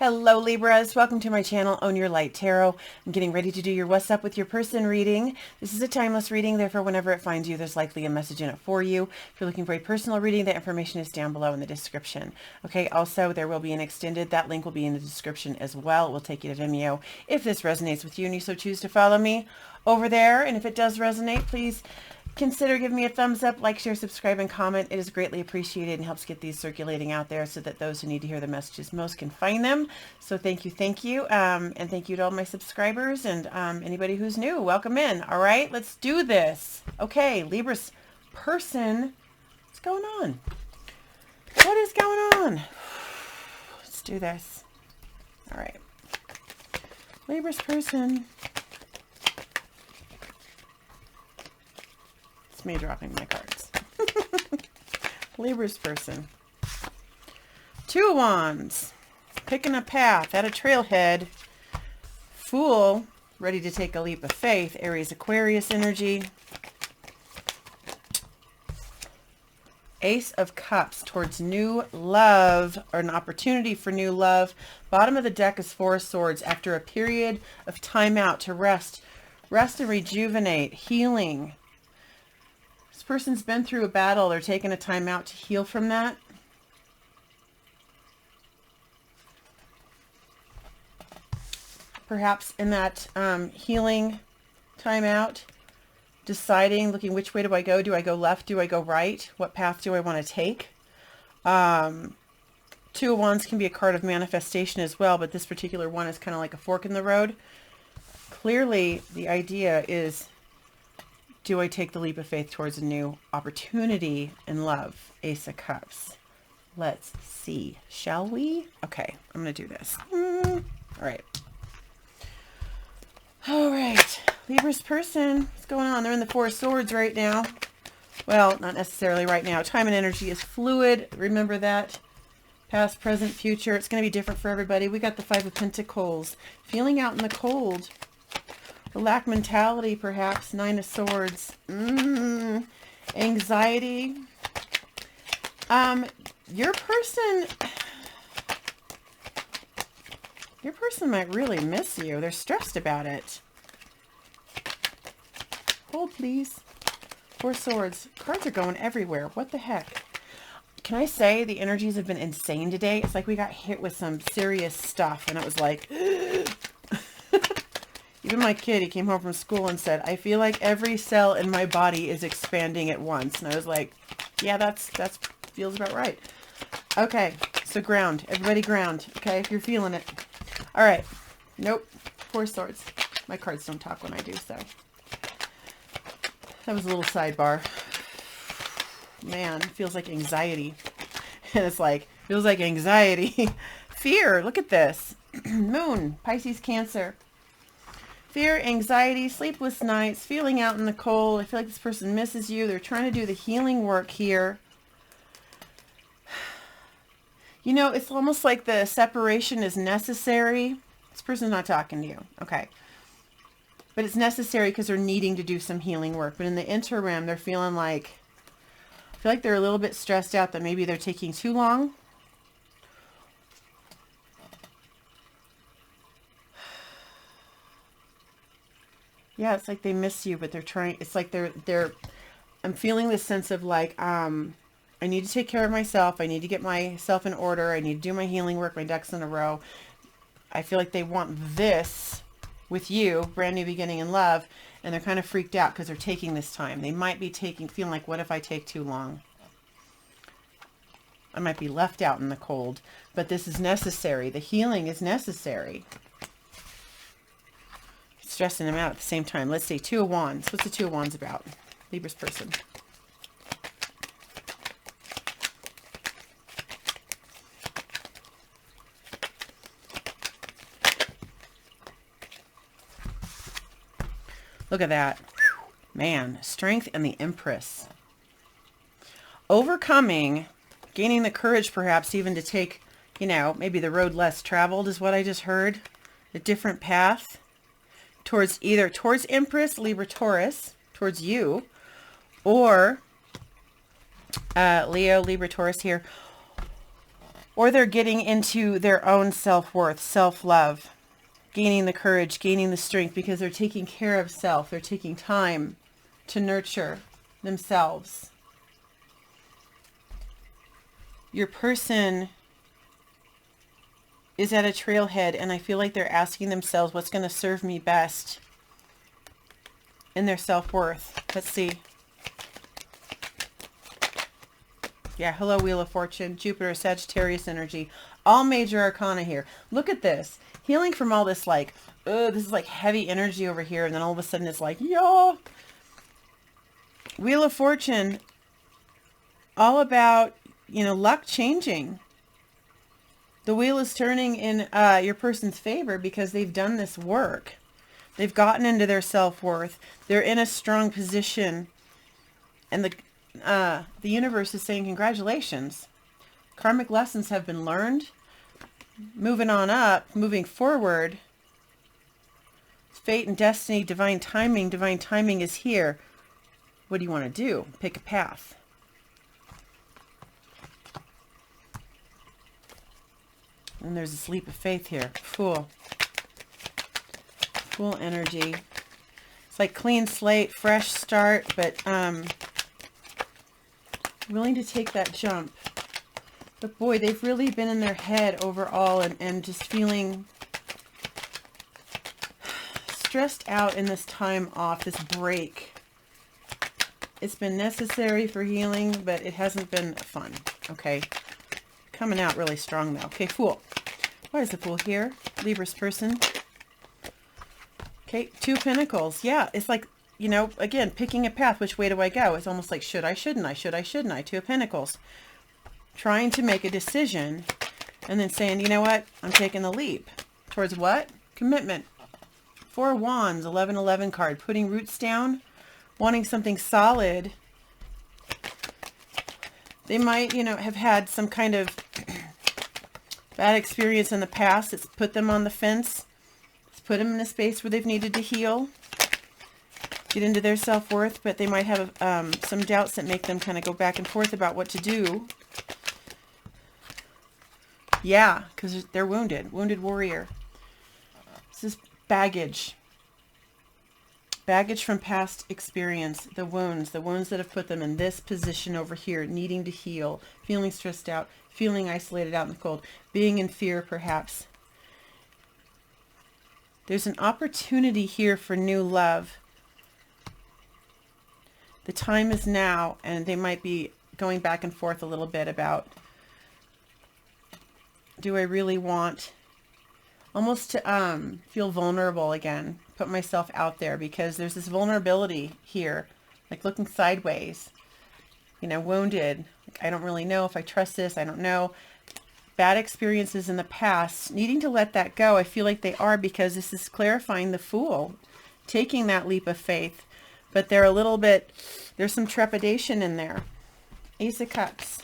Hello Libras, welcome to my channel, Own Your Light Tarot. I'm getting ready to do your What's Up with Your Person reading. This is a timeless reading, therefore whenever it finds you, there's likely a message in it for you. If you're looking for a personal reading, the information is down below in the description. Okay, also there will be an extended, that link will be in the description as well. It will take you to Vimeo if this resonates with you and you so choose to follow me over there. And if it does resonate, please consider giving me a thumbs up, like, share, subscribe, and comment. It is greatly appreciated and helps get these circulating out there so that those who need to hear the messages most can find them. So thank you, thank you. And thank you to all my subscribers and anybody who's new. Welcome in. All right, let's do this. Okay, Libra's person, what's going on? What is going on? Let's do this. All right. Libra's person. Me dropping my cards. Libra's person. Two of Wands. Picking a path at a trailhead. Fool. Ready to take a leap of faith. Aries, Aquarius energy. Ace of Cups towards new love or an opportunity for new love. Bottom of the deck is Four of Swords. After a period of time out to rest and rejuvenate, healing. This person's been through a battle. They're taking a time out to heal from that. Perhaps in that healing time out, deciding, looking which way do I go? Do I go left? Do I go right? What path do I want to take? Two of Wands can be a card of manifestation as well, but this particular one is kind of like a fork in the road. Clearly, the idea is, do I take the leap of faith towards a new opportunity in love? Ace of Cups. Let's see. Shall we? Okay, I'm going to do this. All right. All right. Libra's person. What's going on? They're in the Four of Swords right now. Well, not necessarily right now. Time and energy is fluid. Remember that. Past, present, future. It's going to be different for everybody. We got the Five of Pentacles. Feeling out in the cold. The lack mentality, perhaps. Nine of Swords. Anxiety. Your person might really miss you. They're stressed about it. Hold, please. Four Swords. Cards are going everywhere. What the heck? Can I say the energies have been insane today? It's like we got hit with some serious stuff, and it was like... Even my kid, he came home from school and said, I feel like every cell in my body is expanding at once. And I was like, yeah, that's feels about right. Okay, so ground. Everybody ground, okay, if you're feeling it. All right. Nope. Four Swords. My cards don't talk when I do so. That was a little sidebar. Man, it feels like anxiety. And it's like, feels like anxiety. Fear, look at this. Moon, Pisces, Cancer. Fear, anxiety, sleepless nights, feeling out in the cold. I feel like this person misses you. They're trying to do the healing work here. You know, it's almost like the separation is necessary. This person's not talking to you. Okay. But it's necessary because they're needing to do some healing work. But in the interim, they're feeling like, I feel like they're a little bit stressed out that maybe they're taking too long. Yeah, it's like they miss you, but they're trying, it's like I'm feeling this sense of like, I need to take care of myself. I need to get myself in order. I need to do my healing work, my ducks in a row. I feel like they want this with you, brand new beginning in love, and they're kind of freaked out because they're taking this time. They might be feeling like, what if I take too long? I might be left out in the cold, but this is necessary. The healing is necessary. Stressing them out at the same time. Let's see, Two of Wands. What's the Two of Wands about? Libra's person. Look at that. Man, strength and the Empress. Overcoming, gaining the courage perhaps even to take, you know, maybe the road less traveled is what I just heard. A different path. Towards Empress, Libra, Taurus, towards you, or Leo, Libra, Taurus here, or they're getting into their own self-worth, self-love, gaining the courage, gaining the strength, because they're taking care of self. They're taking time to nurture themselves. Your person is at a trailhead, and I feel like they're asking themselves, what's going to serve me best in their self-worth? Let's see. Yeah, hello, Wheel of Fortune, Jupiter, Sagittarius energy, all major arcana here. Look at this. Healing from all this, like, this is like heavy energy over here, and then all of a sudden it's like, yeah. Wheel of Fortune, all about, you know, luck changing. The wheel is turning in your person's favor because they've done this work. They've gotten into their self-worth. They're in a strong position, and the universe is saying congratulations. Karmic lessons have been learned. Moving on up, moving forward. Fate and destiny, divine timing. Divine timing is here. What do you want to do? Pick a path. And there's this leap of faith here. Fool. Fool energy. It's like clean slate, fresh start, but willing to take that jump. But boy, they've really been in their head overall, and just feeling stressed out in this time off, this break. It's been necessary for healing, but it hasn't been fun. Okay. Coming out really strong though. Okay, Fool. Why is the Fool here? Libra's person. Okay, Two Pentacles. Yeah, it's like, you know, again, picking a path. Which way do I go? It's almost like, should I, shouldn't I? Should I, shouldn't I? Two of Pentacles. Trying to make a decision, and then saying, you know what? I'm taking the leap. Towards what? Commitment. Four of Wands, 11-11 card. Putting roots down. Wanting something solid. They might, you know, have had some kind of bad experience in the past. It's put them on the fence. It's put them in a space where they've needed to heal. Get into their self-worth, but they might have some doubts that make them kind of go back and forth about what to do. Yeah, because they're wounded. Wounded warrior. This is baggage. Baggage from past experience. The wounds that have put them in this position over here, needing to heal, feeling stressed out, feeling isolated out in the cold, being in fear perhaps. There's an opportunity here for new love. The time is now, and they might be going back and forth a little bit about, do I really want, almost to feel vulnerable again, put myself out there, because there's this vulnerability here, like looking sideways, you know, wounded. Like, I don't really know if I trust this. I don't know. Bad experiences in the past, needing to let that go. I feel like they are, because this is clarifying the Fool, taking that leap of faith. But they're a little bit, there's some trepidation in there. Ace of Cups.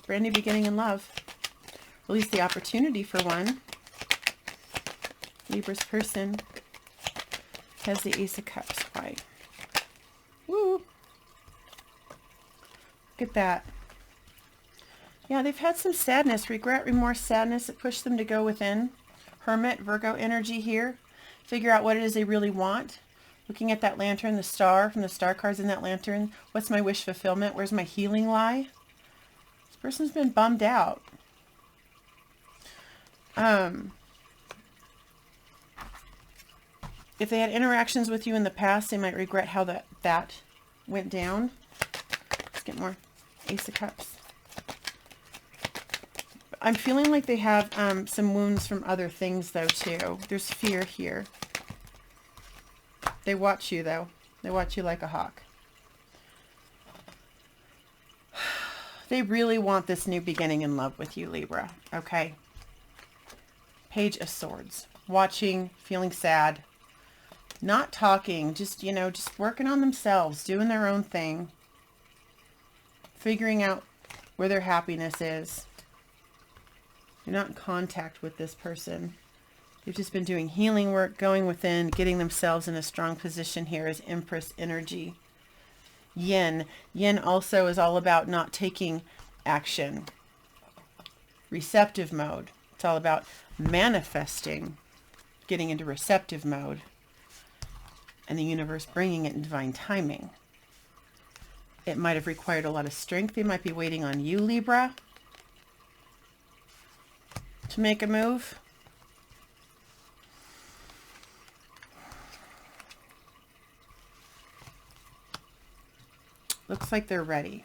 Brand new beginning in love. Release the opportunity for one. Libra's person has the Ace of Cups. Why? Woo! Look at that. Yeah, they've had some sadness, regret, remorse, sadness that pushed them to go within. Hermit, Virgo energy here. Figure out what it is they really want. Looking at that lantern, the star, from the star cards in that lantern. What's my wish fulfillment? Where's my healing lie? This person's been bummed out. If they had interactions with you in the past, they might regret how that went down. Let's get more. Ace of Cups. I'm feeling like they have some wounds from other things, though, too. There's fear here. They watch you, though. They watch you like a hawk. They really want this new beginning in love with you, Libra. Okay? Page of Swords. Watching, feeling sad. Not talking. Just, you know, just working on themselves. Doing their own thing. Figuring out where their happiness is. You're not in contact with this person. They've just been doing healing work, going within, getting themselves in a strong position here as Empress energy. Yin. Yin also is all about not taking action. receptive mode. It's all about manifesting, getting into receptive mode, and the universe bringing it in divine timing. It might have required a lot of strength. They might be waiting on you, Libra, to make a move. Looks like they're ready.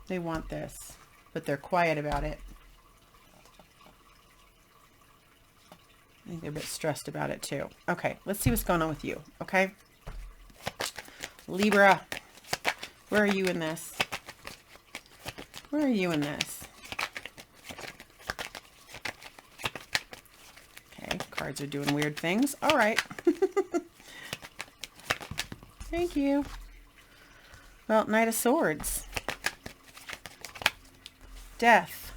They want this, but they're quiet about it. I think they're a bit stressed about it too. Okay, let's see what's going on with you, okay? Libra, where are you in this? Where are you in this? Okay, cards are doing weird things. All right. Thank you. Well, Knight of Swords. Death.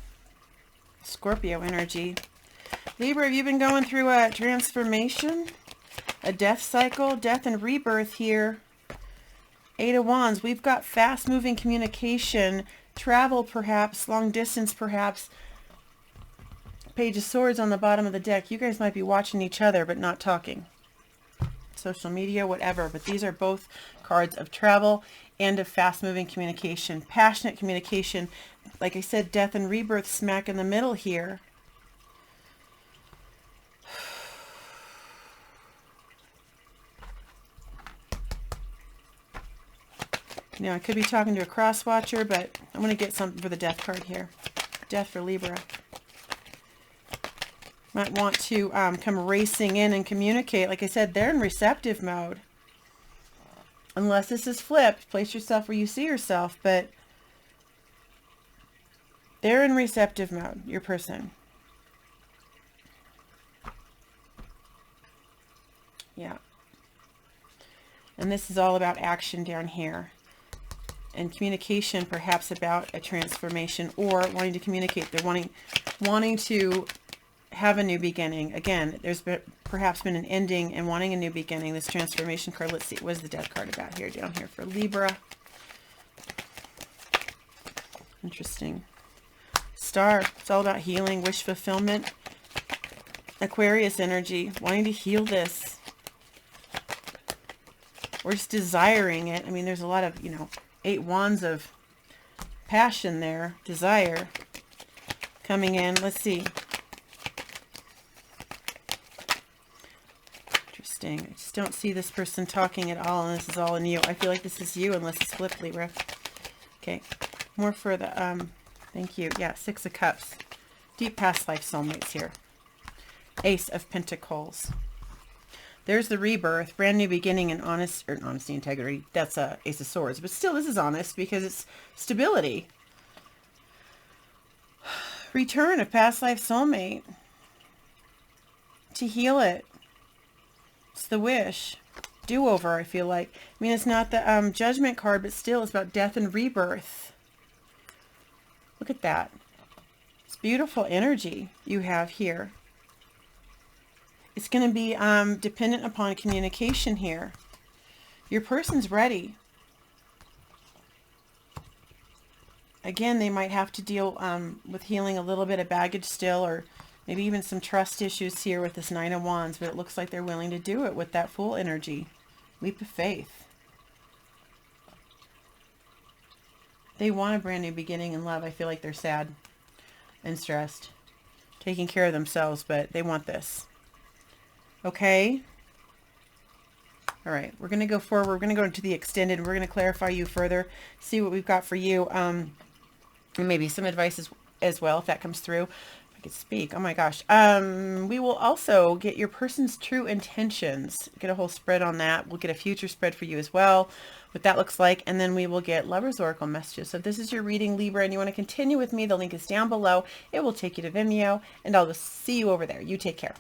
Scorpio energy. Libra, have you been going through a transformation? A death cycle? Death and rebirth here. Eight of Wands. We've got fast-moving communication. Travel, perhaps. Long distance, perhaps. Page of Swords on the bottom of the deck. You guys might be watching each other, but not talking. Social media, whatever. But these are both cards of travel and of fast-moving communication. Passionate communication. Like I said, death and rebirth smack in the middle here. Now, I could be talking to a cross-watcher, but I'm going to get something for the death card here. Death for Libra. Might want to come racing in and communicate. Like I said, they're in receptive mode. Unless this is flipped. Place yourself where you see yourself, but they're in receptive mode, your person. Yeah. And this is all about action down here. And communication, perhaps about a transformation or wanting to communicate. They're wanting to have a new beginning. Again, there's perhaps been an ending and wanting a new beginning. This transformation card, let's see, what is the death card about here, down here for Libra? Interesting. Star, it's all about healing, wish fulfillment. Aquarius energy, wanting to heal this. Or just desiring it. I mean, there's a lot of, Eight Wands of passion there, desire coming in. Let's see. Interesting. I just don't see this person talking at all, and this is all in you. I feel like this is you unless it's flipped, Libra. Okay. More for the, thank you. Yeah, Six of Cups. Deep past life soulmates here. Ace of Pentacles. There's the rebirth, brand new beginning, and honesty, integrity. That's a Ace of Swords. But still, this is honest because it's stability. Return of past life soulmate. To heal it. It's the wish. Do-over, I feel like. I mean, it's not the judgment card, but still, it's about death and rebirth. Look at that. It's beautiful energy you have here. It's going to be dependent upon communication here. Your person's ready. Again, they might have to deal with healing a little bit of baggage still, or maybe even some trust issues here with this Nine of Wands, but it looks like they're willing to do it with that full energy. Leap of faith. They want a brand new beginning in love. I feel like they're sad and stressed, taking care of themselves, but they want this. Okay. All right. We're going to go forward. We're going to go into the extended. We're going to clarify you further, see what we've got for you. And maybe some advice as well, if that comes through. If I could speak. Oh my gosh. We will also get your person's true intentions. Get a whole spread on that. We'll get a future spread for you as well, what that looks like. And then we will get Lover's Oracle messages. So if this is your reading, Libra, and you want to continue with me, the link is down below. It will take you to Vimeo, and I'll see you over there. You take care.